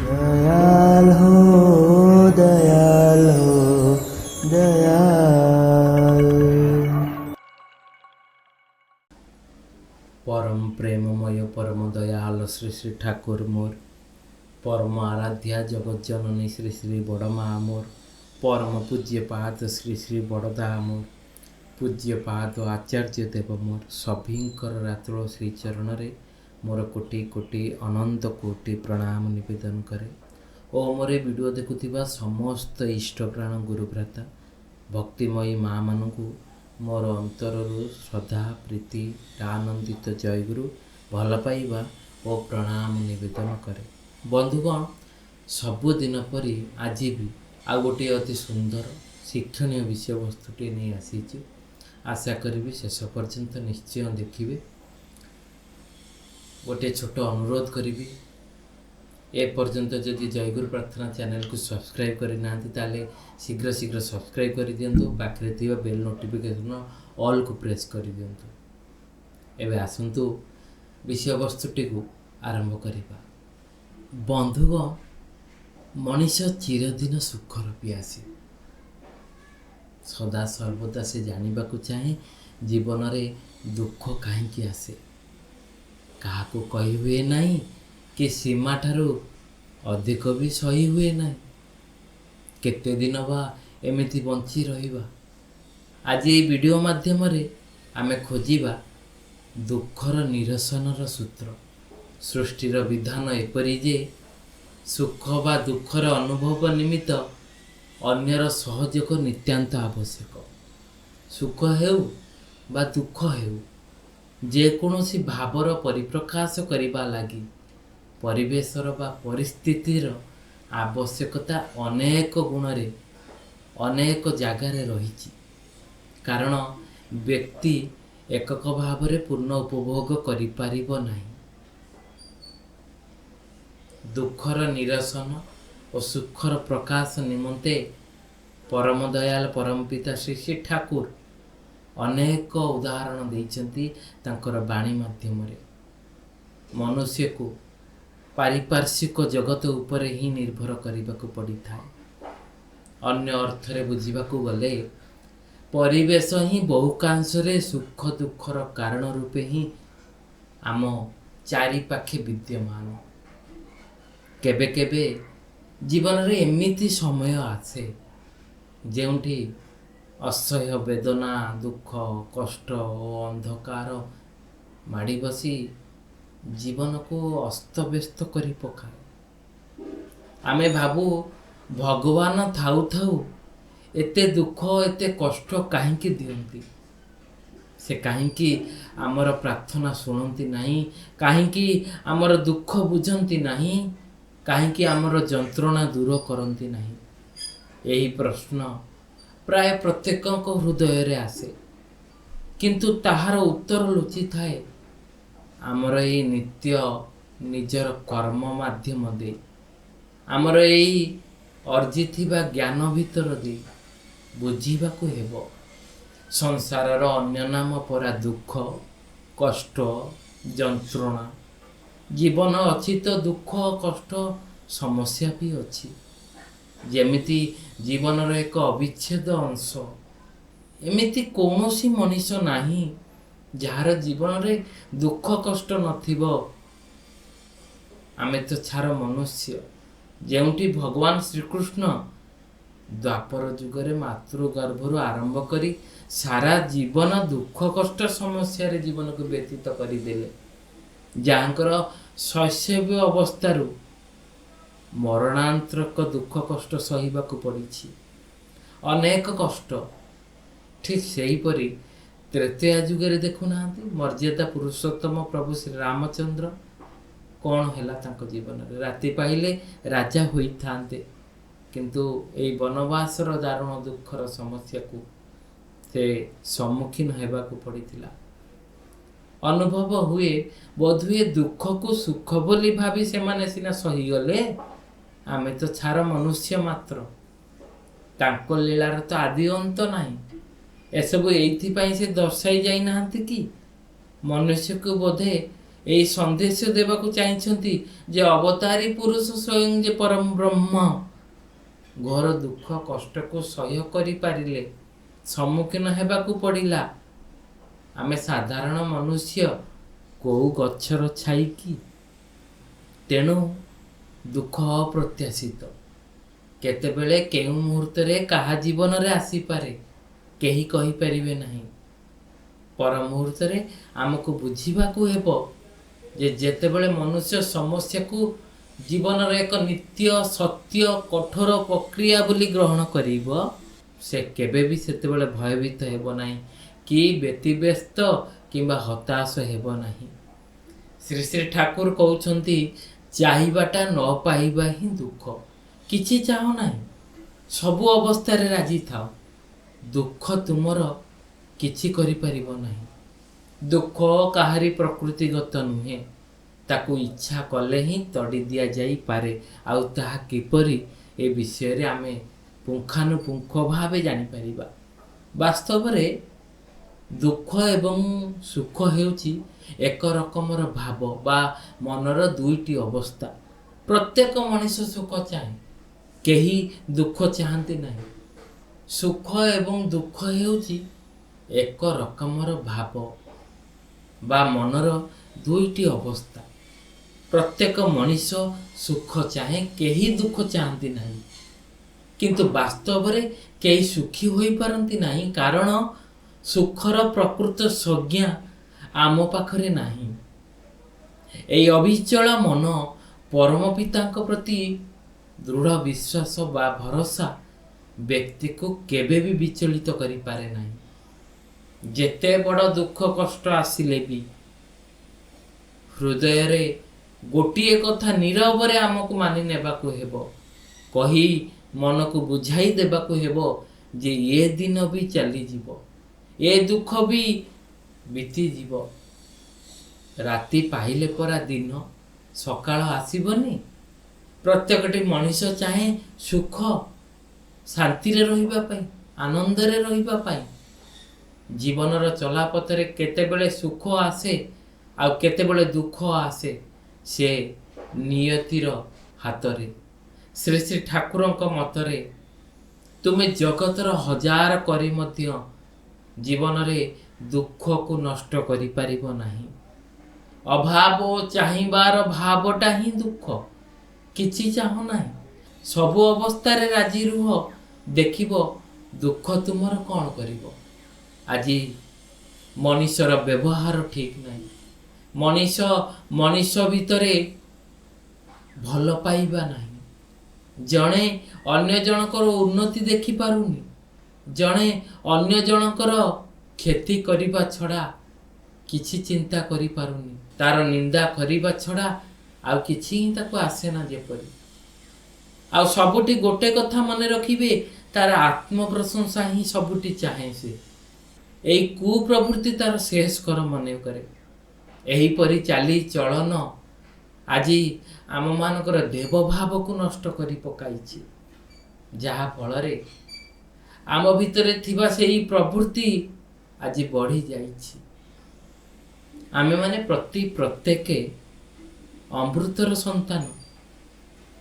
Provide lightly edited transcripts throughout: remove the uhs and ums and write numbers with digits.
दयाल हो दयाल हो दयाल। परम प्रेममय परम दयाल श्री श्री ठाकुर मोर, परम आराध्या जगत जननी श्री श्री बड़ माँ मोर, परम पूज्य पाद श्री श्री बड़दा मोर, पूज्य पाद आचार्य देव मोर सभींकर रातुल श्री चरण रे मोर कोटि कोटि अनंत कोटि प्रणाम निवेदन करे। ओ मोरे वीडियो देखुथिबा समस्त इष्टप्राण गुरुभ्राता भक्तिमयी माँ मानू मोर अंतरु श्रद्धा प्रीति आनंदित जयगुरु भल पाइबा और प्रणाम निवेदन करे। बंधुगण, सबुदिन परी आज भी आ गोटे अति सुंदर शिक्षणीय विषय वस्तुटी नहीं आसी। आशा करी शेष पर्यंत निश्चय देखिए। गोटे छोट अनुरोध करी, ए पर्यंत जदि जयगुरु प्रार्थना चैनल को सब्सक्राइब करना ताले शीघ्र शीघ्र सब्सक्राइब कर दिंतु। पाखे थी बेल नोटिफिकेशन ऑल को प्रेस कर दिंतु। एबे आसंतु विषय वस्तुटी को आरंभ करिबा। बंधुगण, मनीष चिरदिन सुखर पियासी, सदा सर्वदा से जानवा चाहे जीवन रे दुख कहीं आसे, क्या कही हुए नहीं कि सीमा ठारू अधिक भी सही हुए ना। केते दिन बा एमिति बंची रहिबा। आज ये वीडियो माध्यम रे आमे खोजिबा दुखर निरसनर सूत्र। सृष्टिर विधान एपरि जे सुख बा दुखर अनुभव निमित्त अन्यर सहयोग नित्यांत आवश्यक। सुख हेउ बा दुख हेउ, जेकोसी भावर परिप्रकाश करिबा लागी परिवेशर बा परिस्थितिर आवश्यकता अनेक गुणरे अनेक जगार रही। कारण व्यक्ति एकक भाव पूर्ण उपभोग करिपारिबो नाही। दुखर निरसन और सुखर प्रकाश निमंते परम दयाल परम पिता श्री श्री ठाकुर अनेक उदाहरण देइछन्ति तांकर बाणी माध्यम रे। मनुष्य को पारिपार्श्विक जगत उपरे ही निर्भर करने पड़ी था। अन्य अर्थ रे बुझिबाकू गले परिवेश ही बहुकांश रे सुख दुखर कारण रूपे ही आम चारि पाखे विद्यमान। केबे केबे जीवन रे एमिति समय आसे जेउठी असह्य वेदना दुख कष्ट और अंधकार माड़ी बसी जीवन को अस्तव्यस्त करी पकाए। आमे भाबू भगवान थाउ थाउ एते दुख एते कष्ट काहींकी दियंती, से काहींकी आमर प्रार्थना सुनती नहीं, काहींकी आमर दुख बुझंती नहीं, काहींकी आमर जंत्रणा दूर करती नहीं। यही प्रश्न प्राय प्रत्येक हृदय रे आसे, किंतु ताहार उत्तर लुचि थाए आमर ये नित्य निजर कर्म माध्यम दे, आमर यही अर्जिथिबा ज्ञान भीतर दे बुझिबाकू हेबो। संसारर अन्य नाम परा दुख कष्ट जंत्रणा। जीवन अछि तो दुख कष्ट समस्या भी अछि, जेमिति जीवन एक अविच्छेद अंश। एमिति कौनसी मनीष नाही जार जीवन रे दुख कष्ट नथिबो। आमे तो छार मनुष्य, जेउठी भगवान श्रीकृष्ण द्वापर जुगरे मातृगर्भरु आरंभ करी सारा जीवन दुख कष्ट समस्या रे जीवन को व्यतीत करदेले। जांकर शैशव अवस्थारू मरणांतरक दुख कष्ट सहिबाकू पड़ी अनेक कष्ट। ठीक सही परी त्रेतया जुगरे देखुना मर्यादा पुरुषोत्तम प्रभु श्री रामचंद्र कौन है तांको जीवन रे राति पाइले राजा होई थांते, किंतु एई वनवासर दारुण दुखर समस्या को से सम्मुखीन हेबाकू पड़िथिला। अनुभव हुए बोधुए दुख को सुख बोली भावी से माने सिना सही गले। आमे तो छार मनुष्य मात्र, तांको लीलार तो आदि अंत नाही। एसबू एइथिपाई से दर्शाई जाई नाहंती कि मनुष्य को बोधे ଏହି ସନ୍ଦେଶ ଦେବାକୁ ଚାହିଁଛନ୍ତି ଯେ ଅବତାରୀ ପୁରୁଷ ସ୍ୱୟଂ ଯେ ପରମ ବ୍ରହ୍ମ ଘୋର ଦୁଃଖ କଷ୍ଟକୁ ସହ୍ୟ କରିପାରିଲେ ସମ୍ମୁଖୀନ ହେବାକୁ ପଡ଼ିଲା। ଆମେ ସାଧାରଣ ମନୁଷ୍ୟ, କୋଉ ଗଛର ଛାଇ କି? ତେଣୁ ଦୁଃଖ ଅପ୍ରତ୍ୟାଶିତ କେତେବେଳେ କେଉଁ ମୁହୂର୍ତ୍ତରେ କାହା ଜୀବନରେ ଆସିପାରେ କେହି କହିପାରିବେ ନାହିଁ। ପର ମୁହୂର୍ତ୍ତରେ ଆମକୁ ବୁଝିବାକୁ ହେବ ଯେ ଯେତେବେଳେ ମନୁଷ୍ୟ ସମସ୍ୟାକୁ ଜୀବନର ଏକ ନିତ୍ୟ ସତ୍ୟ କଠୋର ପ୍ରକ୍ରିୟା ବୋଲି ଗ୍ରହଣ କରିବ, ସେ କେବେ ବି ସେତେବେଳେ ଭୟଭୀତ ହେବ ନାହିଁ କି ବ୍ୟତିବ୍ୟସ୍ତ କିମ୍ବା ହତାଶ ହେବ ନାହିଁ। ଶ୍ରୀ ଶ୍ରୀ ଠାକୁର କହୁଛନ୍ତି, ଚାହିଁବାଟା ନ ପାଇବା ହିଁ ଦୁଃଖ। କିଛି ଚାହଁ ନାହିଁ, ସବୁ ଅବସ୍ଥାରେ ରାଜି ଥାଅ। ଦୁଃଖ ତୁମର କିଛି କରିପାରିବ ନାହିଁ। ଦୁଃଖ କାହାରି ପ୍ରକୃତିଗତ ନୁହେଁ, ତାକୁ ଇଚ୍ଛା କଲେ ହିଁ ତଡ଼ି ଦିଆଯାଇପାରେ। ଆଉ ତାହା କିପରି, ଏ ବିଷୟରେ ଆମେ ପୁଙ୍ଖାନୁପୁଙ୍ଖ ଭାବେ ଜାଣିପାରିବା। ବାସ୍ତବରେ ଦୁଃଖ ଏବଂ ସୁଖ ହେଉଛି ଏକ ରକମର ଭାବ ବା ମନର ଦୁଇଟି ଅବସ୍ଥା। ପ୍ରତ୍ୟେକ ମଣିଷ ସୁଖ ଚାହେଁ, କେହି ଦୁଃଖ ଚାହାନ୍ତି ନାହିଁ। ସୁଖ ଏବଂ ଦୁଃଖ ହେଉଛି ଏକ ରକମର ଭାବ ବା ମନର ଦୁଇଟି ଅବସ୍ଥା। ପ୍ରତ୍ୟେକ ମଣିଷ ସୁଖ ଚାହେଁ, କେହି ଦୁଃଖ ଚାହାନ୍ତି ନାହିଁ। କିନ୍ତୁ ବାସ୍ତବରେ କେହି ସୁଖୀ ହୋଇପାରନ୍ତି ନାହିଁ, କାରଣ ସୁଖର ପ୍ରକୃତ ସଂଜ୍ଞା ଆମ ପାଖରେ ନାହିଁ। ଏହି ଅବିଚଳ ମନ ପରମ ପିତାଙ୍କ ପ୍ରତି ଦୃଢ଼ ବିଶ୍ୱାସ ବା ଭରସା ବ୍ୟକ୍ତିକୁ କେବେ ବି ବିଚଳିତ କରିପାରେ ନାହିଁ। ଯେତେ ବଡ଼ ଦୁଃଖ କଷ୍ଟ ଆସିଲେ ବି ହୃଦୟରେ ଗୋଟିଏ କଥା ନୀରବରେ ଆମକୁ ମାନି ନେବାକୁ ହେବ, କହି ମନକୁ ବୁଝାଇ ଦେବାକୁ ହେବ ଯେ ଏ ଦିନ ବି ଚାଲିଯିବ, ଏ ଦୁଃଖ ବି ବିତିଯିବ। ରାତି ପାହିଲେ ପରା ଦିନ, ସକାଳ ଆସିବନି। ପ୍ରତ୍ୟେକଟି ମଣିଷ ଚାହେଁ ସୁଖ, ଶାନ୍ତିରେ ରହିବା ପାଇଁ, ଆନନ୍ଦରେ ରହିବା ପାଇଁ। ଜୀବନର ଚଲାପଥରେ କେତେବେଳେ ସୁଖ ଆସେ ଆଉ କେତେବେଳେ ଦୁଃଖ ଆସେ, ସେ ନିୟତିର ହାତରେ। ଶ୍ରୀ ଶ୍ରୀ ଠାକୁରଙ୍କ ମତରେ, ତୁମେ ଜଗତର ହଜାର କରି ମଧ୍ୟ ଜୀବନରେ ଦୁଃଖକୁ ନଷ୍ଟ କରିପାରିବ ନାହିଁ। ଅଭାବ ଓ ଚାହିଁବାର ଭାବଟା ହିଁ ଦୁଃଖ। କିଛି ଚାହଁ ନାହିଁ, ସବୁ ଅବସ୍ଥାରେ ରାଜି ରୁହ, ଦେଖିବ ଦୁଃଖ ତୁମର କ'ଣ କରିବ। ଆଜି ମଣିଷର ବ୍ୟବହାର ଠିକ୍ ନାହିଁ। ମଣିଷ ଭିତରେ ଭଲ ପାଇବା ନାହିଁ। ଜଣେ ଅନ୍ୟ ଜଣଙ୍କର ଉନ୍ନତି ଦେଖିପାରୁନି, ଜଣେ ଅନ୍ୟ ଜଣଙ୍କର କ୍ଷତି କରିବା ଛଡ଼ା କିଛି ଚିନ୍ତା କରିପାରୁନି। ତାର ନିନ୍ଦା କରିବା ଛଡ଼ା ଆଉ କିଛି ହିଁ ତାକୁ ଆସେ ନା ଯେପରି। ଆଉ ସବୁଠି ଗୋଟେ କଥା ମନେ ରଖିବେ, ତାର ଆତ୍ମପ୍ରଶଂସା ହିଁ ସବୁଠି ଚାହେଁ ସେ। ଏହି କୁପ୍ରବୃତ୍ତି ତାର ଶେଷ କର ମନେ କରେ। ଏହିପରି ଚାଲି ଚଳନ ଆଜି ଆମମାନଙ୍କର ଦେବଭାବକୁ ନଷ୍ଟ କରି ପକାଇଛି, ଯାହା ଫଳରେ ଆମ ଭିତରେ ଥିବା ସେହି ପ୍ରବୃତ୍ତି ଆଜି ବଢ଼ି ଯାଇଛି। ଆମେମାନେ ପ୍ରତ୍ୟେକେ ଅମୃତର ସନ୍ତାନ,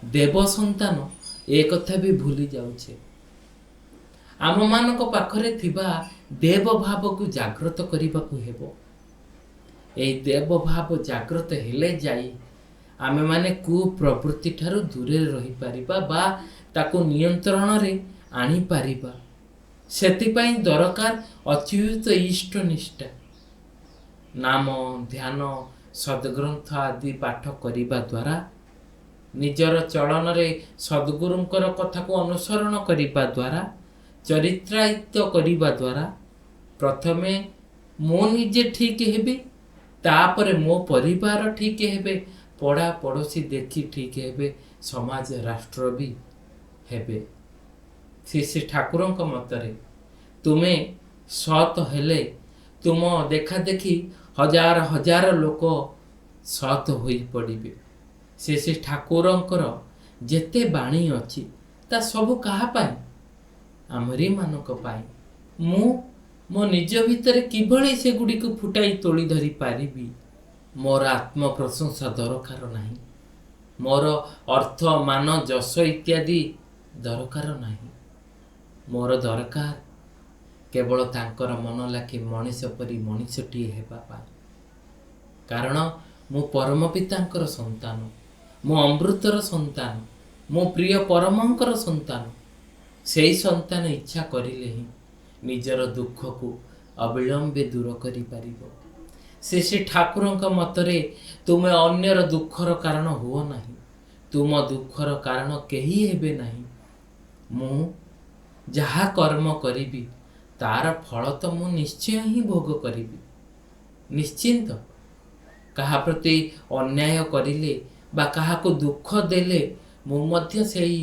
ଦେବ ସନ୍ତାନ, ଏ କଥା ବି ଭୁଲି ଯାଉଛେ। ଆମମାନଙ୍କ ପାଖରେ ଥିବା ଦେବ ଭାବକୁ ଜାଗ୍ରତ କରିବାକୁ ହେବ। ଏହି ଦେବ ଭାବ ଜାଗ୍ରତ ହେଲେ ଯାଇ ଆମେମାନେ କୁପ୍ରବୃତ୍ତି ଠାରୁ ଦୂରରେ ରହିପାରିବା ବା ତାକୁ ନିୟନ୍ତ୍ରଣରେ ଆଣିପାରିବା। ସେଥିପାଇଁ ଦରକାର ଅଚ୍ୟୁତ ଇଷ୍ଟ ନିଷ୍ଠା। ନାମ, ଧ୍ୟାନ, ସଦ୍ଗ୍ରନ୍ଥ ଆଦି ପାଠ କରିବା ଦ୍ୱାରା, ନିଜର ଚଳନରେ ସଦ୍ଗୁରୁଙ୍କର କଥାକୁ ଅନୁସରଣ କରିବା ଦ୍ୱାରା, ଚରିତ୍ରାୟିତ କରିବା ଦ୍ୱାରା ପ୍ରଥମେ ମୁଁ ନିଜେ ଠିକ୍ ହେବି, ତାପରେ ମୋ ପରିବାର ଠିକ୍ ହେବେ, ପଡ଼ା ପଡ଼ୋଶୀ ଦେଖି ଠିକ୍ ହେବେ, ସମାଜ ରାଷ୍ଟ୍ର ବି ହେବେ। ଶ୍ରୀ ଶ୍ରୀ ଠାକୁରଙ୍କ ମତରେ, ତୁମେ ସତ୍ ହେଲେ ତୁମ ଦେଖା ଦେଖି ହଜାର ହଜାର ଲୋକ ସତ୍ ହୋଇପଡ଼ିବେ। ଶ୍ରୀ ଶ୍ରୀ ଠାକୁରଙ୍କର ଯେତେ ବାଣୀ ଅଛି, ତା ସବୁ କାହା ପାଇଁ? ଆମରି ମାନଙ୍କ ପାଇଁ। ମୁଁ ମୋ ନିଜ ଭିତରେ କିଭଳି ସେଗୁଡ଼ିକୁ ଫୁଟାଇ ତୋଳି ଧରି ପାରିବି, ମୋର ଆତ୍ମପ୍ରଶଂସା ଦରକାର ନାହିଁ। ମୋର ଅର୍ଥ ମାନ ଯଶ ଇତ୍ୟାଦି ଦରକାର ନାହିଁ। ମୋର ଦରକାର କେବଳ ତାଙ୍କର ମନ ଲାଖି ମଣିଷ ପରି ମଣିଷଟିଏ ହେବା ପାଇଁ। କାରଣ ମୁଁ ପରମ ପିତାଙ୍କର ସନ୍ତାନ, ମୁଁ ଅମୃତର ସନ୍ତାନ, ମୋ ପ୍ରିୟ ପରମଙ୍କର ସନ୍ତାନ। ସେଇ ସନ୍ତାନ ଇଚ୍ଛା କରିଲେ ହିଁ ନିଜର ଦୁଃଖକୁ ଅବିଳମ୍ବେ ଦୂର କରିପାରିବ। ସେ ଠାକୁରଙ୍କ ମତରେ ତୁମେ ଅନ୍ୟର ଦୁଃଖର କାରଣ ହୁଅ ନାହିଁ। ତୁମ ଦୁଃଖର କାରଣ କେହି ହେବେ ନାହିଁ। ମୁଁ ଯାହା କର୍ମ କରିବି ତାର ଫଳ ତ ମୁଁ ନିଶ୍ଚୟ ହିଁ ଭୋଗ କରିବି। ନିଶ୍ଚିନ୍ତ କାହା ପ୍ରତି ଅନ୍ୟାୟ କରିଲେ ବା କାହାକୁ ଦୁଃଖ ଦେଲେ ମୁଁ ମଧ୍ୟ ସେହି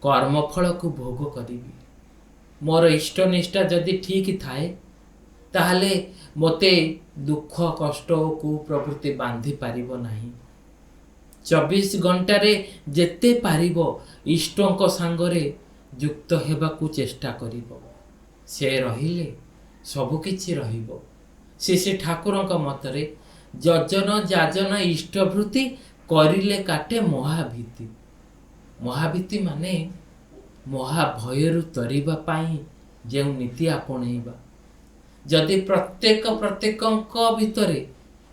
କର୍ମଫଳକୁ ଭୋଗ କରିବି। ମୋର ଇଷ୍ଟନିଷ୍ଠା ଯଦି ଠିକ୍ ଥାଏ ତାହେଲେ ମୋତେ ଦୁଃଖ କଷ୍ଟ ଓ କୁପ୍ରବୃତ୍ତି ବାନ୍ଧି ପାରିବ ନାହିଁ। 24 ଘଣ୍ଟାରେ ଯେତେ ପାରିବ ଇଷ୍ଟଙ୍କ ସାଙ୍ଗରେ ଯୁକ୍ତ ହେବାକୁ ଚେଷ୍ଟା କରିବ। ସେ ରହିଲେ ସବୁକିଛି ରହିବ। ସେ ଠାକୁରଙ୍କ ମତରେ ଯଜନ ଯାଜନ ଇଷ୍ଟଭୃତି କରିଲେ କାଟେ ମହାଭୀତି। ମହାଭୀତି ମାନେ ମହାଭୟରୁ ତରିବା ପାଇଁ ଯେଉଁ ନୀତି ଆପଣେଇବା। ଯଦି ପ୍ରତ୍ୟେକଙ୍କ ଭିତରେ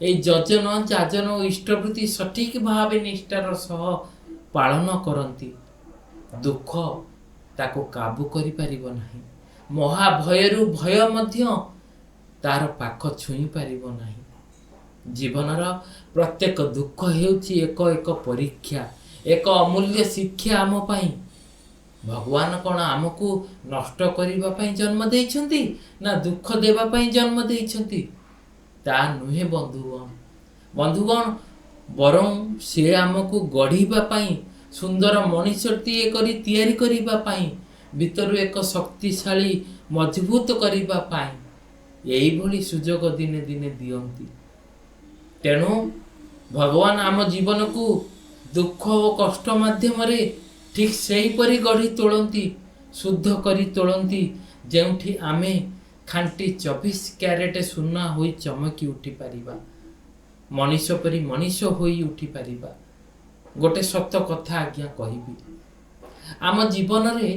এই ଯଜନ ଯାଜନ ଓ ଇଷ୍ଟଭୃତି ସଠିକ୍ ଭାବେ ନିଷ୍ଠାର ସହ ପାଳନ କରନ୍ତି, ଦୁଃଖ ତାକୁ କାବୁ କରିପାରିବ ନାହିଁ। ମହାଭୟରୁ ଭୟ ମଧ୍ୟ ତାର ପାଖ ଛୁଇଁ ପାରିବ ନାହିଁ। ଜୀବନର ପ୍ରତ୍ୟେକ ଦୁଃଖ ହେଉଛି ଏକ ପରୀକ୍ଷା, ଏକ ଅମୂଲ୍ୟ ଶିକ୍ଷା ଆମ ପାଇଁ। ଭଗବାନ କ'ଣ ଆମକୁ ନଷ୍ଟ କରିବା ପାଇଁ ଜନ୍ମ ଦେଇଛନ୍ତି ନା ଦୁଃଖ ଦେବା ପାଇଁ ଜନ୍ମ ଦେଇଛନ୍ତି? ତା ନୁହେଁ ବନ୍ଧୁଗଣ, ବରଂ ସେ ଆମକୁ ଗଢ଼ିବା ପାଇଁ, ସୁନ୍ଦର ମଣିଷଟିଏ କରି ତିଆରି କରିବା ପାଇଁ, ଭିତରୁ ଏକ ଶକ୍ତିଶାଳୀ ମଜବୁତ କରିବା ପାଇଁ ଏଇଭଳି ସୁଯୋଗ ଦିନେ ଦିନେ ଦିଅନ୍ତି। ତେଣୁ ଭଗବାନ ଆମ ଜୀବନକୁ ଦୁଃଖ ଓ କଷ୍ଟ ମାଧ୍ୟମରେ ଠିକ୍ ସେହିପରି ଗଢ଼ି ତୋଳନ୍ତି, ଶୁଦ୍ଧ କରି ତୋଳନ୍ତି, ଯେଉଁଠି ଆମେ ଖାଣ୍ଟି 24 କ୍ୟାରେଟ୍ ସୁନା ହୋଇ ଚମକି ଉଠିପାରିବା, ମଣିଷ ପରି ମଣିଷ ହୋଇ ଉଠିପାରିବା। ଗୋଟେ ସତ କଥା ଆଜ୍ଞା କହିବି, ଆମ ଜୀବନରେ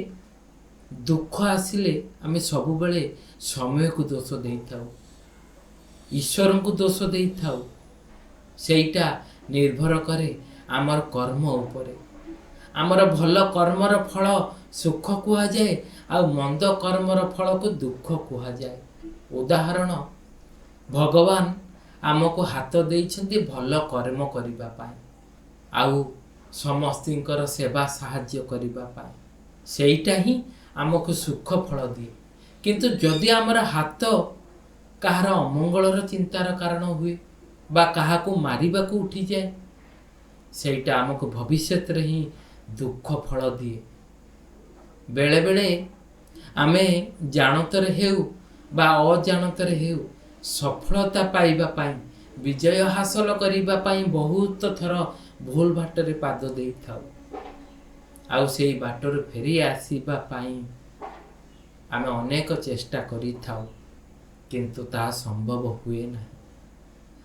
ଦୁଃଖ ଆସିଲେ ଆମେ ସବୁବେଳେ ସମୟକୁ ଦୋଷ ଦେଇଥାଉ, ଈଶ୍ୱରଙ୍କୁ ଦୋଷ ଦେଇଥାଉ। ସେଇଟା ନିର୍ଭର କରେ ଆମର କର୍ମ ଉପରେ। ଆମର ଭଲ କର୍ମର ଫଳ ସୁଖ କୁହାଯାଏ, ଆଉ ମନ୍ଦ କର୍ମର ଫଳକୁ ଦୁଃଖ କୁହାଯାଏ। ଉଦାହରଣ, ଭଗବାନ ଆମକୁ ହାତ ଦେଇଛନ୍ତି ଭଲ କର୍ମ କରିବା ପାଇଁ, ଆଉ ସମସ୍ତଙ୍କର ସେବା ସାହାଯ୍ୟ କରିବା ପାଇଁ। ସେଇଟା ହିଁ ଆମକୁ ସୁଖ ଫଳ ଦିଏ। କିନ୍ତୁ ଯଦି ଆମର ହାତ କାହାର ଅମଙ୍ଗଳର ଚିନ୍ତାର କାରଣ ହୁଏ ବା କାହାକୁ ମାରିବାକୁ ଉଠିଯାଏ, ସେଇଟା ଆମକୁ ଭବିଷ୍ୟତରେ ହିଁ ଦୁଃଖ ଫଳ ଦିଏ। ବେଳେବେଳେ ଆମେ ଜାଣତରେ ହେଉ ବା ଅଜାଣତରେ ହେଉ ସଫଳତା ପାଇବା ପାଇଁ, ବିଜୟ ହାସଲ କରିବା ପାଇଁ ବହୁତ ଥର ଭୁଲ ବାଟରେ ପାଦ ଦେଇଥାଉ, ଆଉ ସେଇ ବାଟରୁ ଫେରି ଆସିବା ପାଇଁ ଆମେ ଅନେକ ଚେଷ୍ଟା କରିଥାଉ, କିନ୍ତୁ ତାହା ସମ୍ଭବ ହୁଏ ନାହିଁ।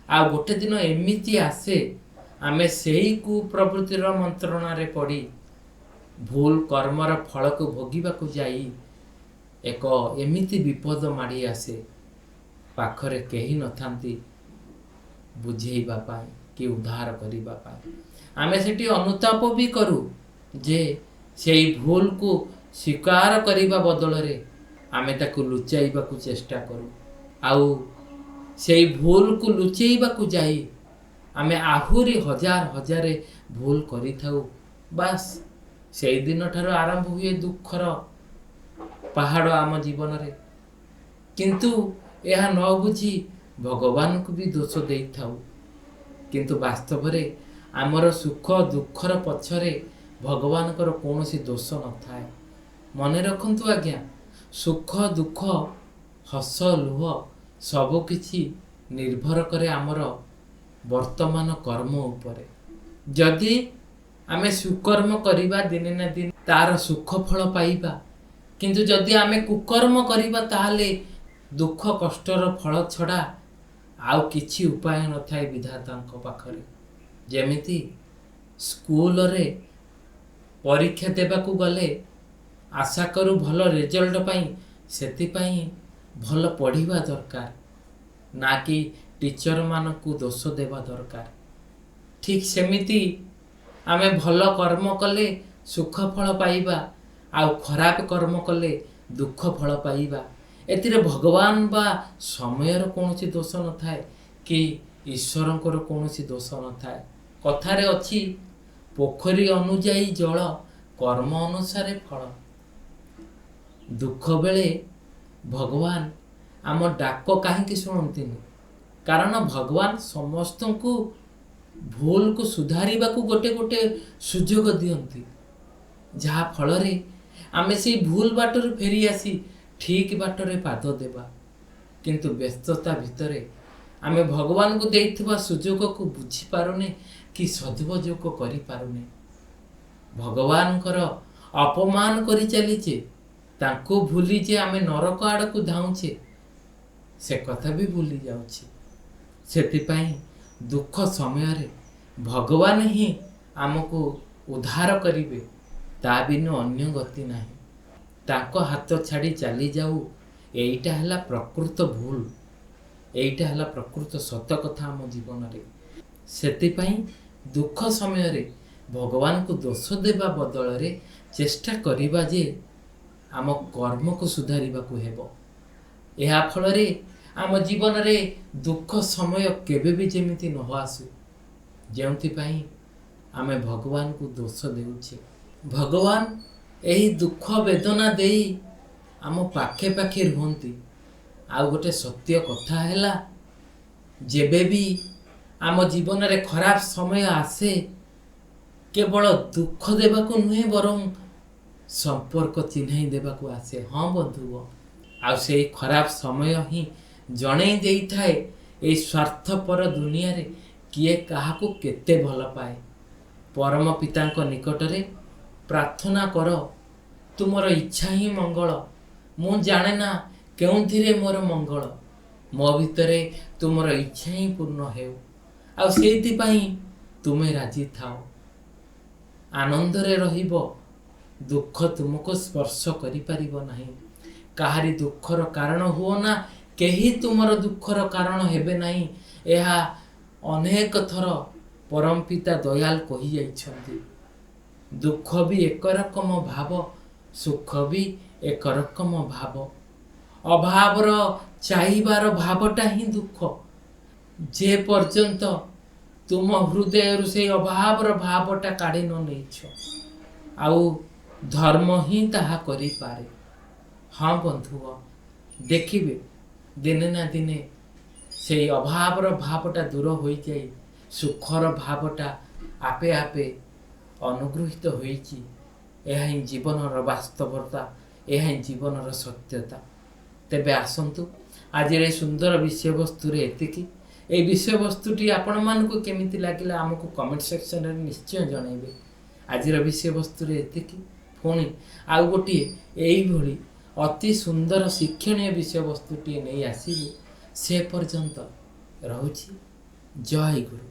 ଆଉ ଗୋଟେ ଦିନ ଏମିତି ଆସେ, ଆମେ ସେହି କୁପ୍ରବୃତ୍ତିର ମନ୍ତ୍ରଣାରେ ପଡ଼ି ଭୁଲ କର୍ମର ଫଳକୁ ଭୋଗିବାକୁ ଯାଇ ଏକ ଏମିତି ବିପଦ ମାଡ଼ି ଆସେ, ପାଖରେ କେହି ନଥାନ୍ତି ବୁଝେଇବା ପାଇଁ କି ଉଦ୍ଧାର କରିବା ପାଇଁ। ଆମେ ସେଠି ଅନୁତାପ ବି କରୁ ଯେ ସେଇ ଭୁଲକୁ ସ୍ୱୀକାର କରିବା ବଦଳରେ ଆମେ ତାକୁ ଲୁଚାଇବାକୁ ଚେଷ୍ଟା କରୁ, ଆଉ ସେଇ ଭୁଲକୁ ଲୁଚେଇବାକୁ ଯାଇ ଆମେ ଆହୁରି ହଜାରେ ଭୁଲ କରିଥାଉ। ବାସ୍ ସେଇଦିନ ଠାରୁ ଆରମ୍ଭ ହୁଏ ଦୁଃଖର ପାହାଡ଼ ଆମ ଜୀବନରେ। କିନ୍ତୁ ଏହା ନ ବୁଝି ଭଗବାନଙ୍କୁ ବି ଦୋଷ ଦେଇଥାଉ। କିନ୍ତୁ ବାସ୍ତବରେ ଆମର ସୁଖ ଦୁଃଖର ପଛରେ ଭଗବାନଙ୍କର କୌଣସି ଦୋଷ ନଥାଏ। ମନେ ରଖନ୍ତୁ ଆଜ୍ଞା, ସୁଖ ଦୁଃଖ ହସ ଲୁହ ସବୁକିଛି ନିର୍ଭର କରେ ଆମର ବର୍ତ୍ତମାନ କର୍ମ ଉପରେ। ଯଦି ଆମେ ସୁକର୍ମ କରିବା, ଦିନେ ନା ଦିନେ ତାର ସୁଖ ଫଳ ପାଇବା। କିନ୍ତୁ ଯଦି ଆମେ କୁକର୍ମ କରିବା, ତାହେଲେ ଦୁଃଖ କଷ୍ଟର ଫଳ ଛଡ଼ା ଆଉ କିଛି ଉପାୟ ନଥାଏ ବିଧାତାଙ୍କ ପାଖରେ। ଯେମିତି ସ୍କୁଲରେ ପରୀକ୍ଷା ଦେବାକୁ ଗଲେ ଆଶା କରୁ ଭଲ ରେଜଲ୍ଟ ପାଇଁ, ସେଥିପାଇଁ ଭଲ ପଢ଼ିବା ଦରକାର, ନା କି ଟିଚରମାନଙ୍କୁ ଦୋଷ ଦେବା ଦରକାର। ଠିକ୍ ସେମିତି ଆମେ ଭଲ କର୍ମ କଲେ ସୁଖ ଫଳ ପାଇବା, ଆଉ ଖରାପ କର୍ମ କଲେ ଦୁଃଖ ଫଳ ପାଇବା। ଏଥିରେ ଭଗବାନ ବା ସମୟର କୌଣସି ଦୋଷ ନଥାଏ କି ଈଶ୍ୱରଙ୍କର କୌଣସି ଦୋଷ ନଥାଏ। କଥାରେ ଅଛି, ପୋଖରୀ ଅନୁଯାୟୀ ଜଳ, କର୍ମ ଅନୁସାରେ ଫଳ। ଦୁଃଖ ବେଳେ ଭଗବାନ ଆମ ଡାକ କାହିଁକି ଶୁଣନ୍ତିନି? କାରଣ ଭଗବାନ ସମସ୍ତଙ୍କୁ ଭୁଲକୁ ସୁଧାରିବାକୁ ଗୋଟେ ଗୋଟେ ସୁଯୋଗ ଦିଅନ୍ତି, ଯାହା ଫଳରେ ଆମେ ସେଇ ଭୁଲ ବାଟରୁ ଫେରି ଆସି ଠିକ୍ ବାଟରେ ପାଦ ଦେବା। କିନ୍ତୁ ବ୍ୟସ୍ତତା ଭିତରେ ଆମେ ଭଗବାନଙ୍କୁ ଦେଇଥିବା ସୁଯୋଗକୁ ବୁଝିପାରୁନେ କି ସଦୁପଯୋଗ କରିପାରୁନେ। ଭଗବାନଙ୍କର ଅପମାନ କରି ଚାଲିଛେ, ତାଙ୍କୁ ଭୁଲି ଯେ ଆମେ ନରକ ଆଡ଼କୁ ଧାଉଁଛେ, ସେ କଥା ବି ଭୁଲି ଯାଉଛି। ସେଥିପାଇଁ ଦୁଃଖ ସମୟରେ ଭଗବାନ ହିଁ ଆମକୁ ଉଦ୍ଧାର କରିବେ, ତା ବିନୁ ଅନ୍ୟ ଗତି ନାହିଁ। ତାଙ୍କ ହାତ ଛାଡ଼ି ଚାଲିଯାଉ, ଏଇଟା ହେଲା ପ୍ରକୃତ ଭୁଲ, ଏଇଟା ହେଲା ପ୍ରକୃତ ସତ କଥା ଆମ ଜୀବନରେ। ସେଥିପାଇଁ ଦୁଃଖ ସମୟରେ ଭଗବାନଙ୍କୁ ଦୋଷ ଦେବା ବଦଳରେ ଚେଷ୍ଟା କରିବା ଯେ ଆମ କର୍ମକୁ ସୁଧାରିବାକୁ ହେବ। ଏହା ଫଳରେ ଆମ ଜୀବନରେ ଦୁଃଖ ସମୟ କେବେ ବି ଯେମିତି ନ ଆସୁ, ଯେଉଁଥିପାଇଁ ଆମେ ଭଗବାନଙ୍କୁ ଦୋଷ ଦେଉଛେ। ଭଗବାନ ଏହି ଦୁଃଖ ବେଦନା ଦେଇ ଆମ ପାଖେ ପାଖେ ରୁହନ୍ତି। ଆଉ ଗୋଟେ ସତ୍ୟ କଥା ହେଲା, ଯେବେ ବି ଆମ ଜୀବନରେ ଖରାପ ସମୟ ଆସେ, କେବଳ ଦୁଃଖ ଦେବାକୁ ନୁହେଁ, ବରଂ ସମ୍ପର୍କ ଚିହ୍ନାଇ ଦେବାକୁ ଆସେ। ହଁ ବନ୍ଧୁଗଣ, ଆଉ ସେଇ ଖରାପ ସମୟ ହିଁ ଜଣେଇ ଦେଇଥାଏ ଏଇ ସ୍ୱାର୍ଥପର ଦୁନିଆରେ କିଏ କାହାକୁ କେତେ ଭଲ ପାଏ। ପରମ ପିତାଙ୍କ ନିକଟରେ ପ୍ରାର୍ଥନା କର, ତୁମର ଇଚ୍ଛା ହିଁ ମଙ୍ଗଳ, ମୁଁ ଜାଣେ ନା କେଉଁଥିରେ ମୋର ମଙ୍ଗଳ, ମୋ ଭିତରେ ତୁମର ଇଚ୍ଛା ହିଁ ପୂର୍ଣ୍ଣ ହେଉ। ଆଉ ସେଇଥିପାଇଁ ତୁମେ ରାଜି ଥାଅ, ଆନନ୍ଦରେ ରହିବ, ଦୁଃଖ ତୁମକୁ ସ୍ପର୍ଶ କରିପାରିବ ନାହିଁ। କାହାରି ଦୁଃଖର କାରଣ ହୁଅ ନା, କେହି ତୁମର ଦୁଃଖର କାରଣ ହେବେ ନାହିଁ। ଏହା ଅନେକ ଥର ପରମପିତା ଦୟାଲ କହିଯାଇଛନ୍ତି। ଦୁଃଖ ବି ଏକ ରକମ ଭାବ, ସୁଖ ବି ଏକ ରକମ ଭାବ। ଅଭାବର ଚାହିଁବାର ଭାବଟା ହିଁ ଦୁଃଖ। ଯେ ପର୍ଯ୍ୟନ୍ତ ତୁମ ହୃଦୟରୁ ସେଇ ଅଭାବର ଭାବଟା କାଢ଼ି ନ ନେଇଛ, ଆଉ ଧର୍ମ ହିଁ ତାହା କରିପାରେ। ହଁ ବନ୍ଧୁଗଣ, ଦେଖିବେ ଦିନେ ନା ଦିନେ ସେଇ ଅଭାବର ଭାବଟା ଦୂର ହୋଇଯାଇ ସୁଖର ଭାବଟା ଆପେ ଆପେ ଅନୁଗୃହୀତ ହୋଇଛି। ଏହା ହିଁ ଜୀବନର ବାସ୍ତବତା, ଏହା ହିଁ ଜୀବନର ସତ୍ୟତା। ତେବେ ଆସନ୍ତୁ, ଆଜିର ଏ ସୁନ୍ଦର ବିଷୟବସ୍ତୁରେ ଏତିକି। এই ବିଷୟବସ୍ତୁଟି ଆପଣମାନଙ୍କୁ କେମିତି ଲାଗିଲା ଆମକୁ କମେଣ୍ଟ ସେକ୍ସନରେ ନିଶ୍ଚୟ ଜଣାଇବେ। ଆଜିର ବିଷୟବସ୍ତୁରେ ଏତିକି। ପୁଣି ଆଉ ଗୋଟିଏ ଏଇଭଳି ଅତି ସୁନ୍ଦର ଶିକ୍ଷଣୀୟ ବିଷୟବସ୍ତୁଟିଏ ନେଇ ଆସିବୁ। ସେ ପର୍ଯ୍ୟନ୍ତ ରହୁଛି। ଜୟ ଗୁରୁ।